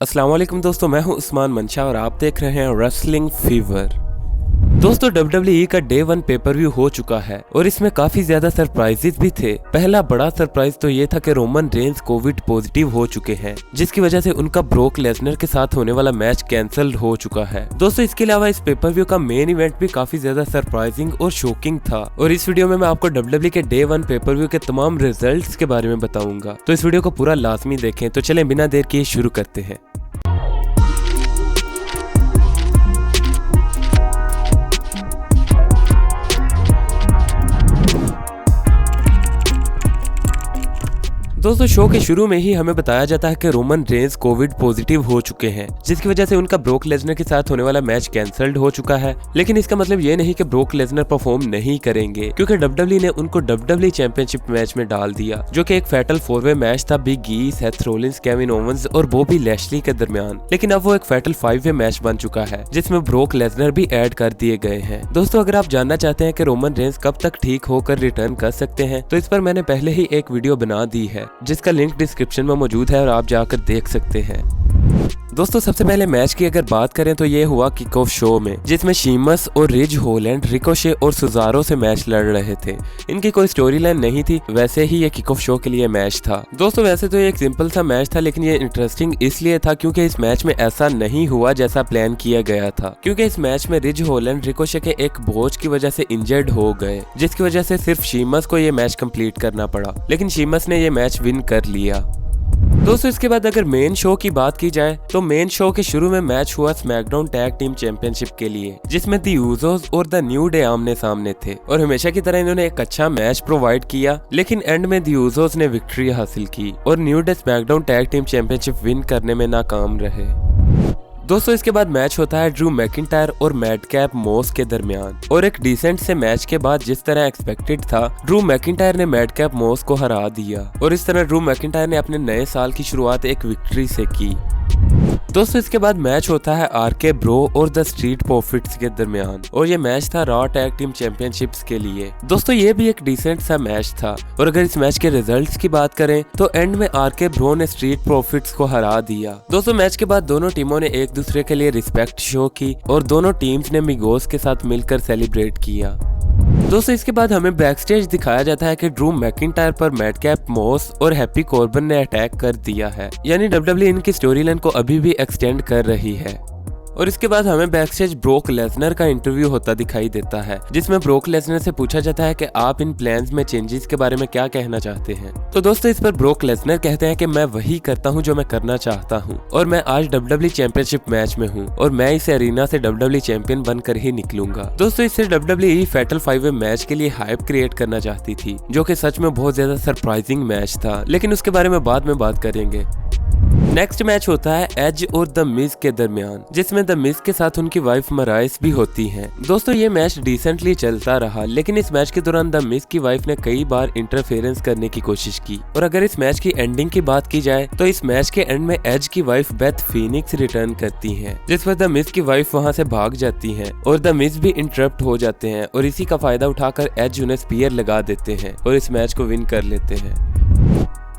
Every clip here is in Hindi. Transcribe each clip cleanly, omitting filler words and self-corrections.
अस्सलाम वालेकुम दोस्तों, मैं हूं उस्मान मंशा और आप देख रहे हैं रेसलिंग फीवर। दोस्तों WWE का डे 1 पेपर व्यू हो चुका है और इसमें काफी ज्यादा सरप्राइजेस भी थे। पहला बड़ा सरप्राइज तो ये था कि रोमन रेंस कोविड पॉजिटिव हो चुके हैं, जिसकी वजह से उनका ब्रोक लेसनर के साथ होने वाला मैच कैंसिल हो चुका है। दोस्तों इसके अलावा इस पेपर व्यू का मेन इवेंट भी काफी ज्यादा सरप्राइजिंग और शॉकिंग था और इस वीडियो में मैं आपको WWE के डे 1 पेपर व्यू के तमाम रिजल्ट्स के बारे में बताऊंगा, तो इस वीडियो को पूरा लाजमी देखें। तो चलें बिना देर किए शुरू करते हैं। दोस्तों शो के शुरू में ही हमें बताया जाता है कि रोमन रेंस कोविड पॉजिटिव हो चुके हैं, जिसकी वजह से उनका ब्रोक लेसनर के साथ होने वाला मैच कैंसल्ड हो चुका है। लेकिन इसका मतलब ये नहीं कि ब्रोक लेसनर परफॉर्म नहीं करेंगे, क्योंकि WWE ने उनको WWE चैंपियनशिप मैच में डाल दिया, जो कि एक फैटल 4-वे मैच था big E, Seth Rollins, Kevin Owens और बॉबी लैशली के दरमियान। लेकिन अब वो एक फैटल 5-वे मैच बन चुका है, जिसमें ब्रोक लेसनर भी ऐड कर दिए गए हैं। दोस्तों अगर आप जानना चाहते हैं कि रोमन रेंस कब तक ठीक होकर रिटर्न कर सकते हैं, तो इस पर मैंने पहले ही एक वीडियो बना दी है, जिसका लिंक डिस्क्रिप्शन में मौजूद है और आप जाकर देख सकते हैं। दोस्तों सबसे पहले मैच की अगर बात करें तो ये हुआ किक ऑफ शो में, जिसमें शीमस और रिज होलैंड, रिकोशे और सुजारो से मैच लड़ रहे थे। इनकी कोई स्टोरी लाइन नहीं थी, वैसे ही ये किक ऑफ शो के लिए मैच था। दोस्तों वैसे तो ये एक सिंपल सा मैच था, लेकिन ये इंटरेस्टिंग इसलिए था क्योंकि इस मैच में ऐसा नहीं हुआ जैसा प्लान किया गया था, क्योंकि इस मैच में रिज होलैंड रिकोशे के एक बोझ की वजह से इंजर्ड हो गए, जिसकी वजह से सिर्फ शीमस को ये मैच कंप्लीट करना पड़ा, लेकिन शीमस ने ये मैच विन कर लिया। दोस्तों इसके बाद अगर मेन शो की बात की जाए तो मेन शो के शुरू में मैच हुआ स्मैकडाउन टैग टीम चैंपियनशिप के लिए, जिसमें द यूज़ोस और द न्यू डे आमने सामने थे और हमेशा की तरह इन्होंने एक अच्छा मैच प्रोवाइड किया, लेकिन एंड में द यूज़ोस ने विक्ट्री हासिल की और new day SmackDown tag team championship win करने में नाकाम रहे। दोस्तों इसके बाद मैच होता है ड्रू मैकिंटायर और मैडकैप मोस के दरमियान, और एक डिसेंट से मैच के बाद जिस तरह एक्सपेक्टेड था, ड्रू मैकिंटायर ने मैडकैप मोस को हरा दिया और इस तरह ड्रू मैकिंटायर ने अपने नए साल की शुरुआत एक विक्ट्री से की। दोस्तों इसके बाद मैच होता है आरके ब्रो और द स्ट्रीट प्रॉफिट्स के दरमियान, और ये मैच था रॉ टैग टीम चैंपियनशिप्स के लिए। दोस्तों ये भी एक डिसेंट सा मैच था, और अगर इस मैच के रिजल्ट्स की बात करें तो एंड में आरके ब्रो ने स्ट्रीट प्रॉफिट्स को हरा दिया। दोस्तों मैच के बाद दोनों टीमों ने एक दूसरे के लिए रिस्पेक्ट शो की और दोनों टीम्स ने मिगोस के साथ मिलकर सेलिब्रेट किया। दोस्तों इसके बाद हमें बैकस्टेज दिखाया जाता है कि ड्रू मैकिंटायर पर मैडकैप मोस और हैप्पी कॉर्बन ने अटैक कर दिया है, यानी WWE इनकी स्टोरी लाइन को अभी भी एक्सटेंड कर रही है। और इसके बाद हमें बैकस्टेज ब्रोक लेसनर का इंटरव्यू होता दिखाई देता है, जिसमें ब्रोक लेसनर से पूछा जाता है कि आप इन प्लान्स में चेंजेस के बारे में क्या कहना चाहते हैं। तो दोस्तों इस पर ब्रोक लेसनर कहते हैं कि मैं वही करता हूं जो मैं करना चाहता हूं, और मैं आज WWE चैंपियनशिप मैच में हूं और मैं इस एरिना से WWE चैंपियन बनकर ही निकलूंगा। दोस्तों इससे WWE फैटल 5-वे मैच के लिए हाइप क्रिएट करना चाहती थी, जो कि सच में बहुत ज्यादा सरप्राइजिंग मैच था, लेकिन उसके बारे में बाद में बात करेंगे। नेक्स्ट मैच होता है एज और द मिज के दरमियान, जिसमें द मिज के साथ उनकी वाइफ मराइस भी होती हैं। दोस्तों ये मैच डिसेंटली चलता रहा, लेकिन इस मैच के दौरान द मिज की वाइफ ने कई बार इंटरफेरेंस करने की कोशिश की, और अगर इस मैच की एंडिंग की बात की जाए तो इस मैच के एंड में एज की वाइफ बेथ फीनिक्स रिटर्न करती हैं, जिस पर द मिज की वाइफ वहां से भाग जाती हैं और द मिज भी इंटरप्ट हो जाते हैं, और इसी का फायदा उठाकर एज उन्हें स्पीयर लगा देते हैं और इस मैच को विन कर लेते हैं।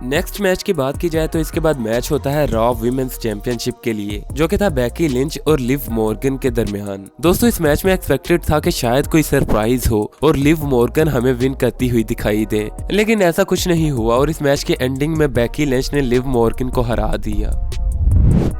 नेक्स्ट मैच की बात की जाए तो इसके बाद मैच होता है रॉ वीमेंस चैंपियनशिप के लिए, जो कि था बेकी लिंच और लिव मॉर्गन के दरमियान। दोस्तों इस मैच में एक्सपेक्टेड था कि शायद कोई सरप्राइज हो और लिव मॉर्गन हमें विन करती हुई दिखाई दे, लेकिन ऐसा कुछ नहीं हुआ और इस मैच की एंडिंग में बेकी लिंच ने लिव मॉर्गन को हरा दिया।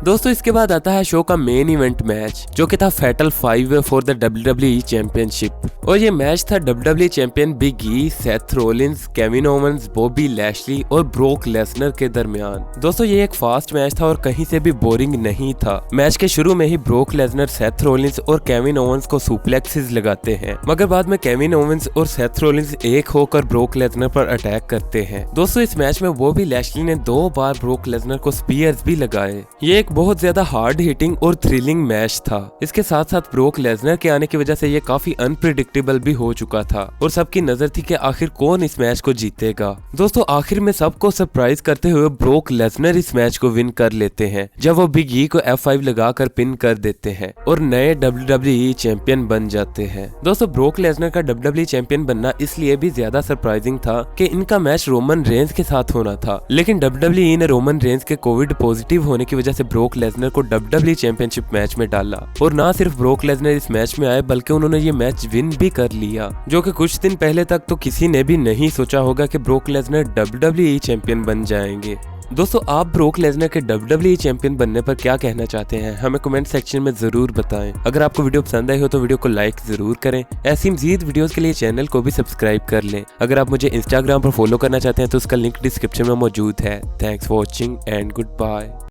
दोस्तों इसके बाद आता है शो का मेन इवेंट मैच, जो कि था fatal 5 for the WWE championship, और ये मैच था WWE champion Big E, Seth Rollins, Kevin Owens, Bobby Lashley और ब्रोक लेसनर के दरमियान। दोस्तों ये एक फास्ट मैच था और कहीं से भी बोरिंग नहीं था। मैच के शुरू में he broke Lesnar Seth Rollins और केविन ओवेंस को सुप्लेक्सेस लगाते हैं, मगर बाद में केविन ओवेंस और सेथ रोलिंस एक होकर ब्रोक लेसनर पर अटैक करते हैं। दोस्तों इस मैच में बॉबी लैशली ने 2 बार ब्रोक लेसनर को स्पीयर्स भी लगाए। ये एक बहुत ज्यादा हार्ड हिटिंग और थ्रिलिंग मैच था। इसके साथ साथ ब्रोक लेसनर के आने की वजह से ये काफी अनप्रिडिक्टेबल भी हो चुका था और सबकी नजर थी कि आखिर कौन इस मैच को जीतेगा। दोस्तों आखिर में सबको सरप्राइज करते हुए ब्रोक लेसनर इस मैच को विन कर लेते हैं, जब वो बिग ई को F5 लगाकर पिन कर देते हैं और नए WWE चैंपियन बन जाते हैं। दोस्तों ब्रोक लेसनर का WWE चैंपियन बनना इसलिए भी ज्यादा सरप्राइजिंग था कि इनका मैच रोमन रेंस के साथ होना था, लेकिन WWE ने रोमन रेंस के कोविड पॉजिटिव होने की वजह से ब्रोक लेसनर को WWE चैंपियनशिप मैच में डाला। और ना सिर्फ ब्रोक लेसनर इस मैच में आए बल्कि उन्होंने ये मैच विन भी कर लिया, जो कि कुछ दिन पहले तक तो किसी ने भी नहीं सोचा होगा कि ब्रोक लेसनर WWE चैंपियन बन जाएंगे। दोस्तों, आप ब्रोक लेसनर के WWE चैंपियन बनने पर क्या कहना चाहते हैं, हमें कमेंट सेक्शन में जरूर बताएं। अगर आपको वीडियो पसंद आई हो तो वीडियो को लाइक जरूर करें। ऐसी मजीद वीडियोस के लिए चैनल को भी सब्सक्राइब कर लें। अगर आप मुझे इंस्टाग्राम पर फॉलो करना चाहते हैं तो उसका लिंक डिस्क्रिप्शन में मौजूद है। Thanks for watching and good bye.